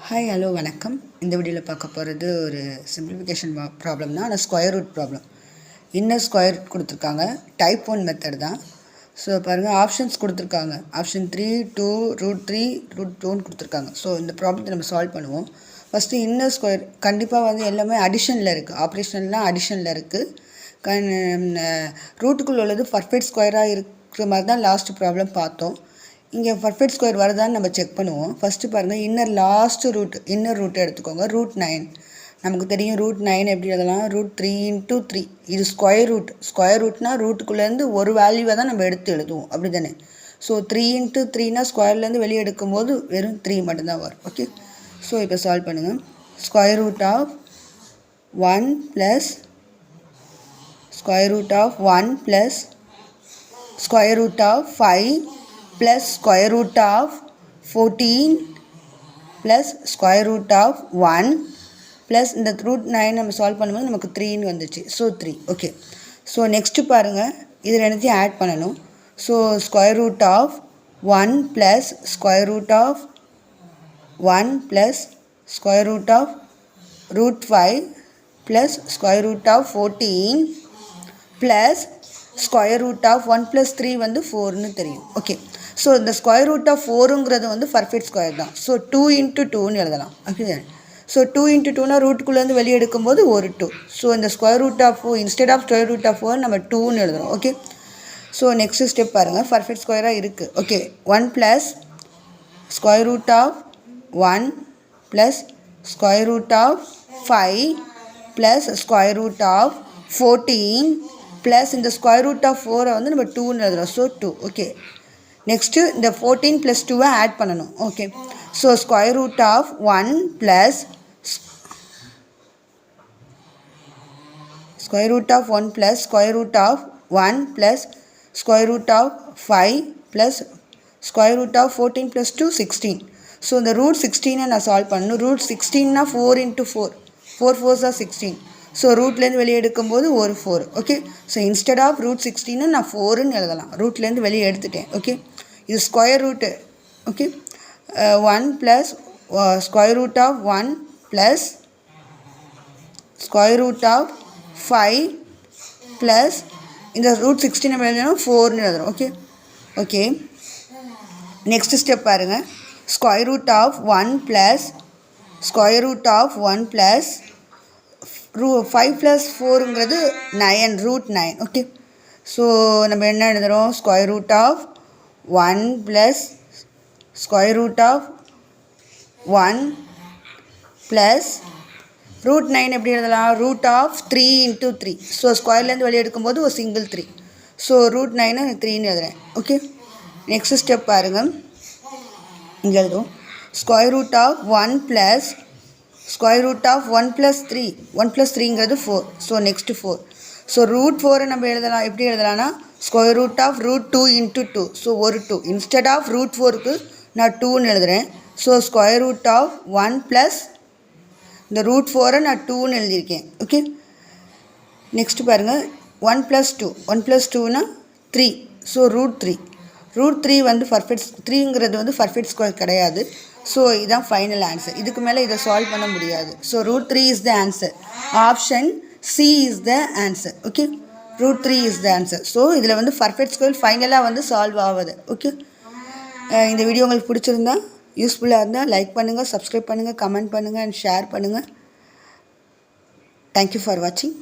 Hi hello வணக்கம். இந்த வீடியோவில் பார்க்க போகிறது ஒரு சிம்பிளிஃபிகேஷன் ப்ராப்ளம் தான். ஆனால் square root problem. Inner square root கொடுத்துருக்காங்க. டைப் 1 மெத்தட் தான். ஸோ பாருங்கள், ஆப்ஷன்ஸ் கொடுத்துருக்காங்க. ஆப்ஷன் 3, 2, √3, √2 கொடுத்துருக்காங்க. ஸோ இந்த ப்ராப்ளத்தை நம்ம சால்வ் பண்ணுவோம். ஃபஸ்ட்டு இன்னர் ஸ்கொயர் கண்டிப்பாக எல்லாமே அடிஷனில் இருக்குது. ஆப்ரேஷன்லாம் அடிஷனில் இருக்குது. ரூட்டுக்குள்ளே உள்ளது பர்ஃபெக்ட் ஸ்கொயராக இருக்கிற மாதிரி தான் லாஸ்ட் ப்ராப்ளம் பார்த்தோம். இங்கே பர்ஃபெக்ட் ஸ்கொயர் வருதான்னு நம்ம செக் பண்ணுவோம். ஃபஸ்ட்டு பாருங்கள், இன்னர் ரூட் எடுத்துக்கோங்க. √9 நமக்கு தெரியும். √9 எப்படி எழுதலாம்? √3 × 3. இது ஸ்கொயர் ரூட்னா ரூட்டுக்குள்ளேருந்து ஒரு வேல்யூவை தான் நம்ம எடுத்து எழுதுவோம், அப்படி தானே? ஸோ 3 × 3னா ஸ்கொயர்லேருந்து வெளியே எடுக்கும்போது வெறும் 3 மட்டும்தான் வரும். ஓகே, ஸோ இப்போ சால்வ் பண்ணுங்கள். Square root of 1 + square root of 1 + square root of 5 plus square root of 14 plus square root of 1 plus இந்த √9 நம்ம சால்வ் பண்ணும்போது நமக்கு 3ன்னு வந்துச்சு. ஸோ 3. ஓகே, ஸோ நெக்ஸ்ட்டு பாருங்கள், இது ரெண்டுத்தையும் ஆட் பண்ணணும். So square root of 1 + square root of 1 + square root of √5 + square root of 14 + square root of 1 + 3 வந்து 4ன்னு தெரியும். ஓகே, ஸோ இந்த ஸ்கொயர் ரூட் ஆஃப் 4ங்கிறது வந்து பர்ஃபெக்ட் ஸ்கொயர் தான். ஸோ 2 × 2ன்னு எழுதலாம். ஓகே, ஸோ 2 × 2னா ரூட்டுக்குள்ளேருந்து வெளியே எடுக்கும்போது ஒரு 2. ஸோ இந்த square root of 4 instead of square root of 4 நம்ம 2ன்னு எழுதுறோம். ஓகே, ஸோ நெக்ஸ்ட் ஸ்டெப் பாருங்கள், பர்ஃபெக்ட் ஸ்கொயராக இருக்குது. Okay, 1 + square root of 1 + square root of 5 + square root of 14 + இந்த ஸ்கொயர் ரூட் ஆஃப் 4 வந்து நம்ம 2ன்னு எழுதுறோம். ஸோ 2. ஓகே, நெக்ஸ்ட்டு இந்த 14 + 2 ஆட் பண்ணணும். Okay, so square root of 1 + square root of 1 + square root of 1 + square root of 5 + square root of 14 + 2 16. So இந்த √16 நான் solve பண்ணணும். √16னா 4 × 4, 4 4s are 16. ஸோ ரூட்லேருந்து வெளியே எடுக்கும்போது ஒரு 4. ஓகே, ஸோ இன்ஸ்டெட் ஆஃப் √16 நான் 4ன்னு எழுதலாம். ரூட்லேருந்து வெளியே எடுத்துட்டேன். ஓகே, இது square root. Okay, 1 + square root of 1 + square root of 5 + இந்த √16 நம்ம எழுதணும் 4ன்னு எழுதுறோம். ஓகே, ஓகே, நெக்ஸ்ட் ஸ்டெப் பாருங்கள். Square root of 1 + square root of 1 + 5 + 4ங்கிறது 9, √9. ஓகே, ஸோ நம்ம என்ன எழுதுகிறோம்? Square root of 1 + square root of 1 + √9 எப்படி எழுதலாம்? Root of 3 × 3. ஸோ ஸ்கொயர்லேருந்து வெளியே எடுக்கும்போது ஒரு சிங்கிள் 3. ஸோ √9 3ன்னு எழுதுறேன். ஓகே, நெக்ஸ்ட் ஸ்டெப் பாருங்கள். இங்கே எழுதுவோம். Square root of 1 + square root of 1 + 3. 1 + 3ங்கிறது 4. So next 4. ஸோ √4 நம்ம எழுதலாம். எப்படி எழுதலாம்னா ஸ்கொயர் ரூட் ஆஃப் √2 × 2. ஸோ ஒரு 2 இன்ஸ்டெட் ஆஃப் √4க்கு நான் 2ன்னு எழுதுகிறேன். ஸோ ஸ்கொயர் ரூட் ஆஃப் 1 + இந்த √4 நான் 2ன்னு எழுதியிருக்கேன். ஓகே, நெக்ஸ்ட்டு பாருங்கள். 1 + 2, 1 + 2னா 3. ஸோ √3. √3 வந்து பர்ஃபெக்ட் 3ங்கிறது வந்து பர்ஃபெக்ட் ஸ்கொயர் கிடையாது. ஸோ இதுதான் ஃபைனல் ஆன்சர். இதுக்கு மேலே இதை சால்வ் பண்ண முடியாது. So √3 is the answer. Option C is the answer. Okay, √3 is the answer. So இதில் வந்து பர்ஃபெக்ட் ஸ்கொயர் ஃபைனலாக வந்து சால்வ் ஆகுது. ஓகே, இந்த வீடியோ உங்களுக்கு பிடிச்சிருந்தா, யூஸ்ஃபுல்லாக இருந்தால் லைக் பண்ணுங்கள், சப்ஸ்கிரைப் பண்ணுங்கள், கமெண்ட் பண்ணுங்கள் அண்ட் ஷேர் பண்ணுங்கள். தேங்க்யூ ஃபார் வாட்சிங்.